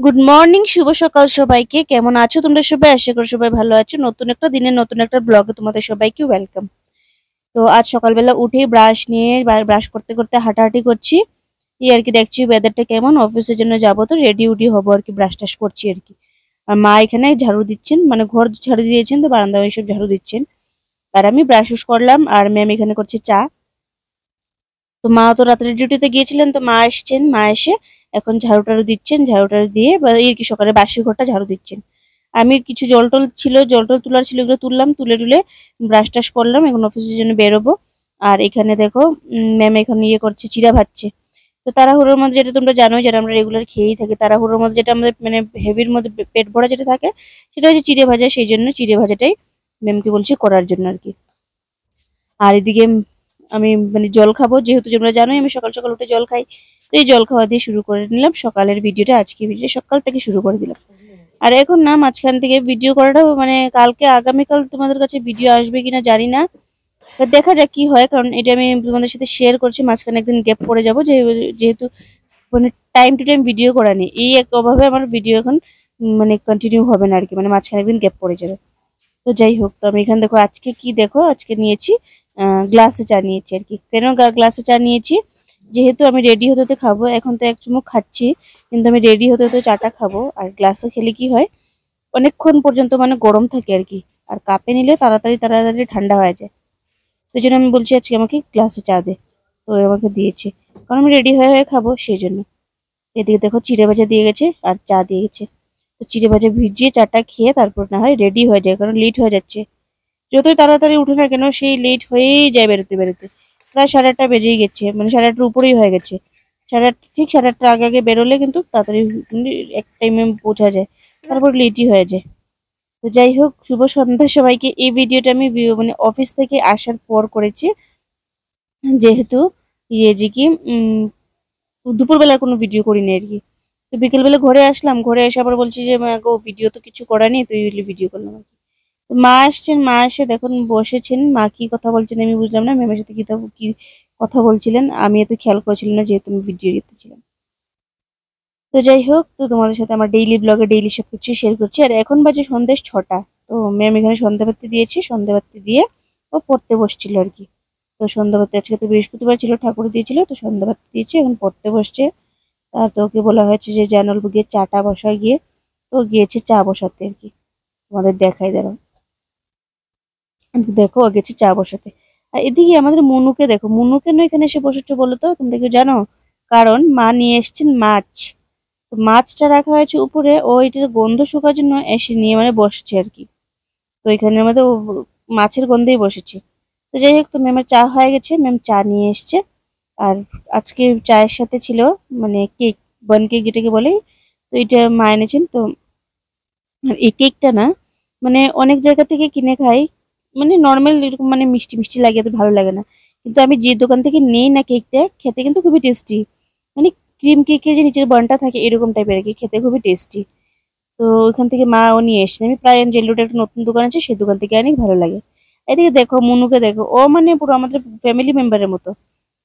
Good morning, শুভ সকাল সবাইকে। কেমন আছো তোমরা সবাই? আশা করি সবাই ভালো আছো। নতুন একটা দিনে নতুন একটা ব্লগে তোমাদের সবাইকে ওয়েলকাম। তো আজ সকালবেলা উঠে ব্রাশ নিয়ে ব্রাশ করতে করতে হাঁটাহাঁটি করছি। এই আর কি, দেখছি ওয়েদারটা কেমন, অফিসের জন্য যাবো তো রেডি উডি হবো আর কি, ব্রাশ টাশ করছি আর কি। আর মা এখানে ঝাড়ু দিচ্ছেন, মানে ঘর ঝাড়ু দিয়েছেন, তো বারান্দা এইসব ঝাড়ু দিচ্ছেন। আর আমি ব্রাশ করলাম, আর ম্যাম এখানে করছে চা। তো মা তো রাত্রে ডিউটিতে গিয়েছিলেন, তো মা এসছেন, মা এসে এখন ঝাড়ু টাড়ু দিচ্ছেন, ঝাড়ু টাড়ু দিয়ে বা এই কি সকালে বাসি ঘরটা ঝাড়ু দিচ্ছেন। আমি কিছু জল টল ছিল, জল টল তোলার ছিল, এগুলো তুললাম, তুলে টুলে ব্রাশ টাশ করলাম, এখন অফিসের জন্য বেরোবো। আর এখানে দেখো ম্যাম এখন ইয়ে করছে, চিড়া ভাজছে। তো তাড়াহুড়োর মধ্যে, যেটা তোমরা জানোই, যেটা আমরা রেগুলার খেয়েই থাকি, তাড়াহুড়োর মধ্যে যেটা আমাদের মানে হেভির মধ্যে পেট ভরা যেটা থাকে, সেটা হচ্ছে চিড়ে ভাজা। সেই জন্য চিড়ে ভাজাটাই ম্যামকে বলছি করার জন্য আর কি। আর এদিকে আমি মানে জল খাবো, যেহেতু তোমরা জানোই আমি সকাল সকাল উঠে জল খাই। তো এই জল খাওয়া দিয়ে শুরু করে নিলাম সকালের ভিডিওটা, আজকে ভিডিও সকাল থেকে শুরু করে দিলাম। আর এখন না মাঝখান থেকে ভিডিও করাটাও মানে কালকে আগামীকাল তোমাদের কাছে ভিডিও আসবে কিনা জানি না, তা দেখা যাক কি হয়, কারণ এটা আমি তোমাদের সাথে শেয়ার করছি। মাঝখানে একদিন গ্যাপ পড়ে যাবো, যেহেতু মানে টাইম টু টাইম ভিডিও করা নেই, এই এক অভাবে আমার ভিডিও এখন মানে কন্টিনিউ হবে না আর কি, মানে মাঝখানে একদিন গ্যাপ পড়ে যাবে। তো যাই হোক, তো আমি এখানে দেখো আজকে কি, দেখো আজকে নিয়েছি গ্লাসে চা নিয়েছি আর কি। কেন গ্লাসে চা নিয়েছি? যেহেতু আমি রেডি হতে হতে খাবো, এখন তো এক চুমুক খাচ্ছি, কিন্তু আমি রেডি হতে হতে চাটা খাবো। আর গ্লাসে খেলে কি হয়, অনেকক্ষণ পর্যন্ত মানে গরম থাকে আর কি। আর কাপে নিলে তাড়াতাড়ি তাড়াতাড়ি ঠান্ডা হয়ে যায়। তো এই জন্য আমি বলছি আজকে আমাকে গ্লাসে চা দে। তো আমাকে দিয়েছে, কারণ আমি রেডি হয়ে হয়ে খাবো সেই জন্য। এদিকে দেখো চিড়ে ভাজা দিয়ে গেছে আর চা দিয়ে গেছে। তো চিড়ে ভাজা ভিজিয়ে চাটা খেয়ে তারপর না হয় রেডি হয়ে যায়, কারণ লেট হয়ে যাচ্ছে। যতই তাড়াতাড়ি উঠে না কেন, সেই লেট হয়েই যায় বেরোতে বেরোতে। প্রায় 8:30 বেজেই গেছে, মানে 8:30 উপরেই হয়ে গেছে। 8:30, ঠিক 8:30 আগে আগে বেরোলে কিন্তু তাড়াতাড়ি এক টাইমে পৌঁছা যায়, তারপর লেটই হয়ে যায়। তো যাই হোক, শুভ সন্ধ্যা সবাইকে। এই ভিডিওটা আমি মানে অফিস থেকে আসার পর করেছি, যেহেতু ইয়ে যে কি দুপুরবেলার কোনো ভিডিও করিনি আর কি। তো বিকেলবেলা ঘরে আসলাম, ঘরে এসে আবার বলছি যে মা গো, ভিডিও তো কিছু করা নেই, তুই ভিডিও করলাম আর কি। তো মা আসছেন, মা এসে দেখুন বসেছেন, মা কি কথা বলছেন আমি বুঝলাম না, ম্যামের সাথে কি কথা বলছিলেন আমি এত খেয়াল করেছিলাম না, যেহেতু আমি ভিডিও দিতেছিলাম। তো যাই হোক, তো তোমাদের সাথে আমার ডেইলি ব্লগে ডেইলি সব কিছু শেয়ার করছি। আর এখন বাজে সন্ধ্যে 6টা। তো ম্যাম এখানে সন্ধ্যাবাতি দিয়েছি, সন্ধ্যাবাতি দিয়ে ও পড়তে বসছিল আর কি। তো সন্ধ্যাবাতি, আজকে তো বৃহস্পতিবার ছিল, ঠাকুর দিয়েছিল, তো সন্ধ্যাবাতি দিয়েছে, এখন পড়তে বসছে। আর তো ওকে বলা হয়েছে যে জানল গিয়ে চাটা বসায় গিয়ে, তো গিয়েছে চা বসাতে আর কি। তোমাদের দেখাই দাঁড়াও, দেখো ও গেছে চা বসাতে। আর এদিকে আমাদের মুনুকে দেখো, মুনু কেন এখানে এসে বসেছে বলো তো, তোমরা কেউ জানো? কারণ মা নিয়ে এসছেন মাছ। তো মাছটা রাখা হয়েছে উপরে, ও এটার গন্ধ শোকার জন্য এসে নিয়ে মানে বসেছে আর কি। তো এখানে আমাদের ও মাছের গন্ধেই বসেছে। তো যাই হোক, তো ম্যামের চা হয়ে গেছে, ম্যাম চা নিয়ে এসছে। আর আজকে চায়ের সাথে ছিল মানে কেক, বান কেক যেটাকে বলে। তো এটা মা এনেছেন। তো আর এই কেকটা না, মানে অনেক জায়গা থেকে কিনে খাই, মানে নর্মাল এরকম মানে মিষ্টি মিষ্টি লাগে, এত ভালো লাগে না। কিন্তু আমি যে দোকান থেকে নেই না কেকটা, খেতে কিন্তু খুবই টেস্টি। মানে ক্রিম কেকের যে নিচের বানটা থাকে এরকম টাইপের আর কি, খেতে খুবই টেস্টি। তো ওইখান থেকে মা ও নিয়ে এসেছে। আমি প্রায় জেল রোডে একটা নতুন দোকান আছে, সেই দোকান থেকে অনেক ভালো লাগে। এদিকে দেখো মুনুকে দেখো, ও মানে পুরো আমাদের ফ্যামিলি মেম্বারের মতো।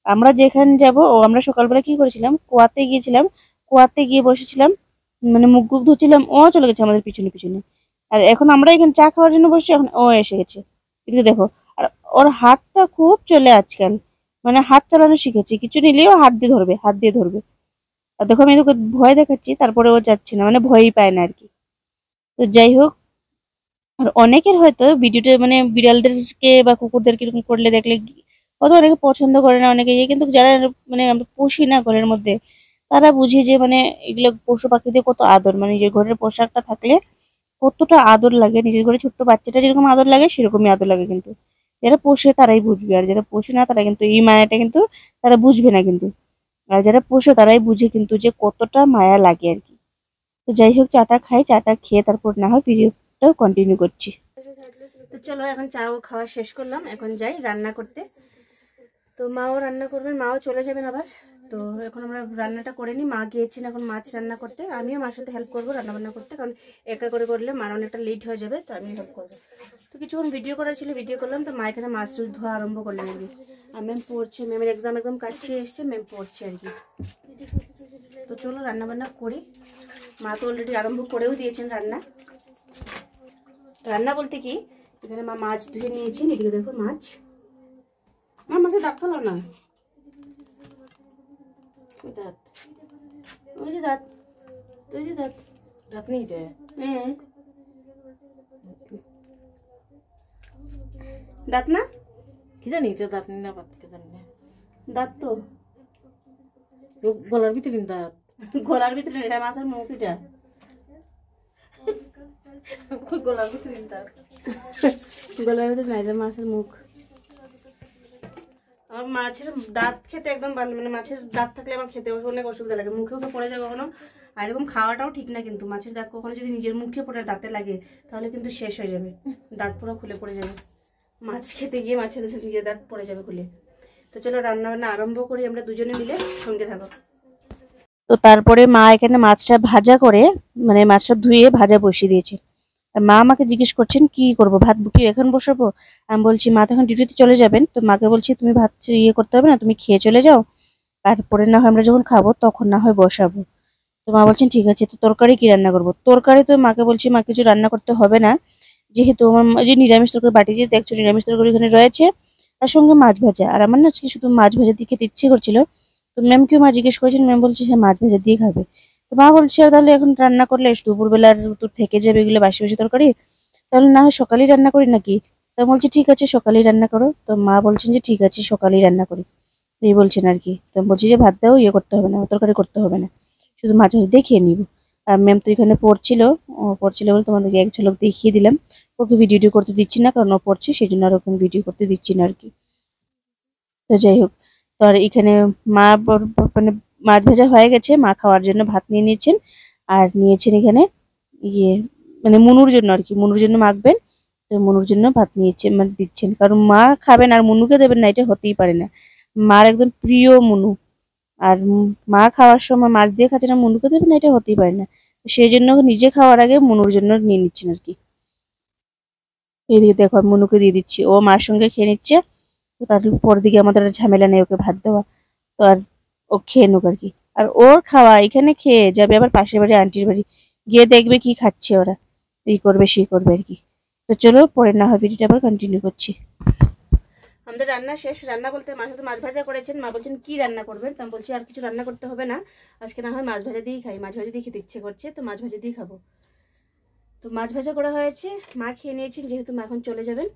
আমরা যেখানে যাব, ও আমরা সকালবেলা কি করেছিলাম, কুয়াতে গিয়েছিলাম, কুয়াতে গিয়ে বসেছিলাম, মানে মুখ গুখ ধুচ্ছিলাম, ও চলে গেছে আমাদের পিছনে পিছনে। আর এখন আমরা এখানে চা খাওয়ার জন্য বসছি, এখন ও এসে গেছে। এদিকে দেখো। আর ওর হাতটা খুব চলে আজকাল, মানে হাত চালানো শিখেছে, কিছু নিলেও হাত দিয়ে ধরবে, হাত দিয়ে ধরবে। আর দেখো আমি ওকে ভয় দেখাচ্ছি, তারপরে ও যাচ্ছে না, মানে ভয়ই পায় না আর কি। তো যাই হোক, আর অনেকের হয়তো ভিডিওটা মানে বিড়ালদেরকে বা কুকুরদেরকে এরকম করলে দেখলে হয়তো অনেকে পছন্দ করে না, অনেকে ইয়ে, কিন্তু যারা মানে আমরা পুষি না ঘরের মধ্যে, তারা বুঝি যে মানে এগুলো পশু পাখিদের কত আদর, মানে নিজের ঘরের পোশাকটা থাকলে কতটা আদর লাগে। নিজের ঘরে ছোট্ট বাচ্চাটা যেরকম আদর লাগে, সেরকমই আদর লাগে কিন্তু। যারা পোষে তারাই বুঝবে, আর যারা পোষে না তারা কিন্তু এই মায়াটা কিন্তু তারা বুঝবে না কিন্তু। আর যারা পোষে তারাই বুঝে কিন্তু যে কতটা মায়া লাগে আর কি। তো যাই হোক, চাটা খাই, চাটা খেয়ে তারপর না হয় ভিডিওটা কন্টিনিউ করছি। তো চলো, এখন চাও খাওয়া শেষ করলাম, এখন যাই রান্না করতে। তো মাও রান্না করবেন, মাও চলে যাবেন আবার। তো এখন আমরা রান্নাটা করে নিই, মা গিয়েছেন এখন মাছ রান্না করতে, আমিও মার সাথে হেল্প করবো রান্না বান্না করতে, কারণ একা করে করলে মার অনেকটা লেট হয়ে যাবে, তো আমি হেল্প করবো। তো কিছুক্ষণ ভিডিও করার ছিল, ভিডিও করলাম। তো মা এখানে মাছ ধোয়া আরম্ভ করলেন আর কি। আর ম্যাম পড়ছে, ম্যামের এক্সাম একদম কাছে এসছে, ম্যাম পড়ছে আর কি। তো চলো রান্না বান্না করি। মা তো অলরেডি আরম্ভ করেও দিয়েছেন রান্না। রান্না বলতে কি, এখানে মা মাছ ধুয়ে নিয়েছেন। এদিকে দেখো মাছ, মা মাছের দাঁত ফেলো না, দাঁত ওই যে দাঁত, ওই যে দাঁত, দাঁত নেই রে। হ্যাঁ দাঁত না, কি জানি তো দাঁত নেই না, পাততে জানি না। দাঁত তো গলার ভিতরে দাঁত, গলার ভিতরে এটা মাছের মুখ, এটা গলার ভিতরে দাঁত, গলার ভিতরে না, এটা মাছের মুখ। আমার মাছের দাঁত খেতে একদম ভালো, মানে মাছের দাঁত থাকলে আমার খেতে অনেক অসুবিধা লাগে, মুখেও পড়ে যায় কখনো। আর এরকম খাওয়াটাও ঠিক না কিন্তু, মাছের দাঁত কখনো যদি নিজের মুখে পড়ে দাঁতে লাগে তাহলে কিন্তু শেষ হয়ে যাবে, দাঁত পুরো খুলে পড়ে যাবে। মাছ খেতে গিয়ে মাছের নিজের দাঁত পড়ে যাবে খুলে। তো চলো রান্না বান্না আরম্ভ করি আমরা দুজনে মিলে, সঙ্গে থাকো। তো তারপরে মা এখানে মাছটা ভাজা করে, মানে মাছটা ধুয়ে ভাজা বসিয়ে দিয়েছে। আর মা আমাকে জিজ্ঞেস করছেন কি করব, ভাত কি এখন বসাবো? আমি বলছি মা তো এখন ডিউটিতে চলে যাবেন, তো মাকে বলছি তুমি ভাত ইয়ে করতে হবে না, তুমি খেয়ে চলে যাও, তারপরে না হয় আমরা যখন খাবো তখন না হয় বসাবো। তো মা বলছেন ঠিক আছে। তো তরকারি কি রান্না করবো? তরকারি তো মাকে বলছি মা কিছু রান্না করতে হবে না, যেহেতু আমার যে নিরামিষ তরকারি, বাটি যে দেখছো নিরামিষ তরকারি এখানে রয়েছে, তার সঙ্গে মাছ ভাজা। আর আমার না আজকে শুধু মাছ ভাজা দিয়ে খেতে ইচ্ছে করছিল। তো ম্যামকেও মা জিজ্ঞেস করেছেন, ম্যাম বলছে হ্যাঁ মাছ ভাজা দিয়ে খাবে। তো মা বলছে তাহলে এখন রান্না করলে দুপুরবেলার তো থেকে যাবে এগুলো বাসি বাসি তরকারি, তাহলে না হয় সকালেই রান্না করি নাকি? তো বলছি ঠিক আছে সকালেই রান্না করো। তো মা বলছেন যে ঠিক আছে সকালেই রান্না করি, এই বলছেন আর কি। তো বলছি যে ভাত দাও, ইয়ে করতে হবে না, তরকারি করতে হবে না, শুধু মাছ ভাজা দিয়ে খেয়ে নিব। আর ম্যাম তো এখানে পড়ছিল, ও পড়ছিল বলে তোমাদেরকে এক ঝলক দেখিয়ে দিলাম। ওকে ভিডিও করতে দিচ্ছি না, কারণ ও পড়ছে সেই জন্য আর ওকে ভিডিও করতে দিচ্ছি না আর কি। তো যাই হোক, তো আর এখানে মা মানে মাছ ভাজা হয়ে গেছে, মা খাওয়ার জন্য ভাত নিয়ে নিয়েছেন। আর নিয়েছেন এখানে ইয়ে, মানে মুনুর জন্য আর কি, মুনুর জন্য মাখবেন। তো মুনুর জন্য ভাত নিয়েছেন, মানে দিচ্ছেন, কারণ মা খাবেন আর মুনুকে দেবেন না, এটা হতেই পারে না। মার একদম প্রিয় মুনু, আর মা খাওয়ার সময় মাছ দিয়ে খাচ্ছে না, মুনুকে দেবেন না, এটা হতেই পারে না। তো সেই জন্য নিজে খাওয়ার আগে মুনুর জন্য নিয়ে নিচ্ছেন আর কি। এইদিকে দেখো মুনুকে দিয়ে দিচ্ছি, ও মার সঙ্গে খেয়ে নিচ্ছে। তো তারপর দিকে আমাদের আর ঝামেলা নেই ওকে ভাত দেওয়া। তো আর ও খেয়ে নোক আর কি। আর ওর খাওয়া এখানে খেয়ে যাবে আবার পাশের বাড়ি আন্টির বাড়ি, গিয়ে দেখবে কি খাচ্ছে ওরা, এই করবে সেই করবে আর কি। তো চলো পরে না হয় ভিডিওটা আবার কন্টিনিউ করছি। আমাদের রান্না শেষ। রান্না বলতে মা শুধু মাছ ভাজা করেছেন। মা বলছেন কি রান্না করবেন, তা বলছি আর কিছু রান্না করতে হবে না, আজকে না হয় মাছ ভাজা দিয়েই খাই, মাছ ভাজা দিয়ে খেতে ইচ্ছে করছে, তো মাছ ভাজা দিয়েই খাবো। তো মাছ ভাজা করা হয়েছে, মা খেয়ে নিয়েছেন, যেহেতু মা এখন চলে যাবেন।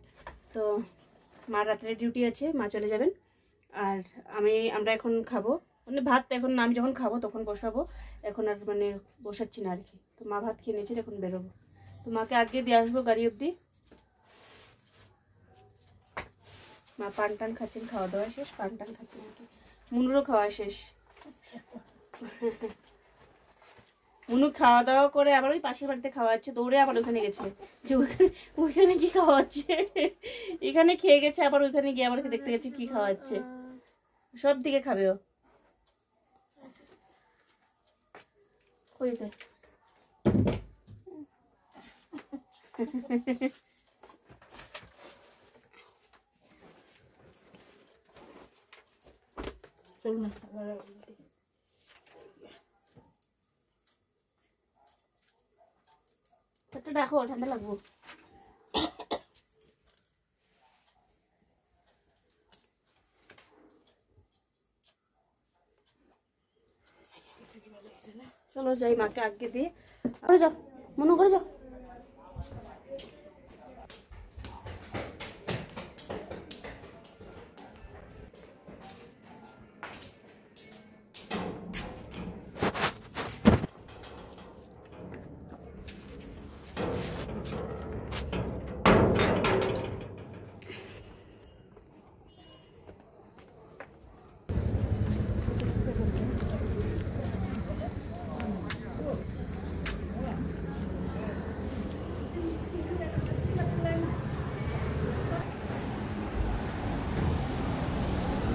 তো মার রাত্রে ডিউটি আছে, মা চলে যাবেন। আর আমরা এখন খাবো, মানে ভাত এখন আমি যখন খাবো তখন বসাবো, এখন আর মানে বসাচ্ছি না আর কি। তো মা ভাত খেয়ে নিয়েছেন, এখন বেরোবো। তো মাকে আগে দিয়ে আসবো গাড়ি অবধি। মা পান টান খাচ্ছেন, খাওয়া দাওয়া শেষ, পান টান খাচ্ছেন আর কি। মুনুরও খাওয়া শেষ। মুনু খাওয়া দাওয়া করে আবার ওই পাশের বাড়িতে খাওয়া হচ্ছে, দৌড়ে আবার ওখানে গেছে, যে ওইখানে কি খাওয়া হচ্ছে। এখানে খেয়ে গেছে, আবার ওইখানে গিয়ে আবার দেখতে গেছে কি খাওয়া হচ্ছে। সব দিকে খাবে ও। দেখো ঠান্ডা লাগবো। চলো যাই, মাকে আগে দিয়ে যাও, মনে করে যাও।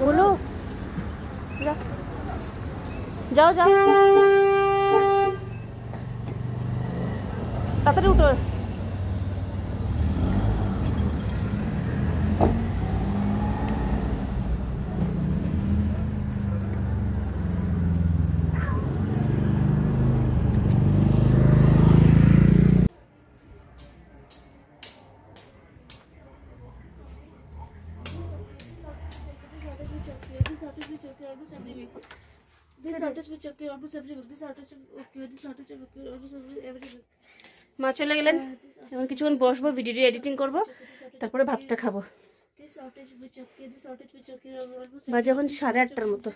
बोलो जाओ जाओ ताড়াতাড়ি উঠো। outage which occur almost every week. This outage which occur almost every week. This outage occur. This outage occur almost every week. মা চলে গেলেন, এখন কিছুক্ষণ বসবো, ভিডিওটি এডিটিং করব, তারপরে ভাতটা খাবো। বাজে এখন 8:30টার মতো।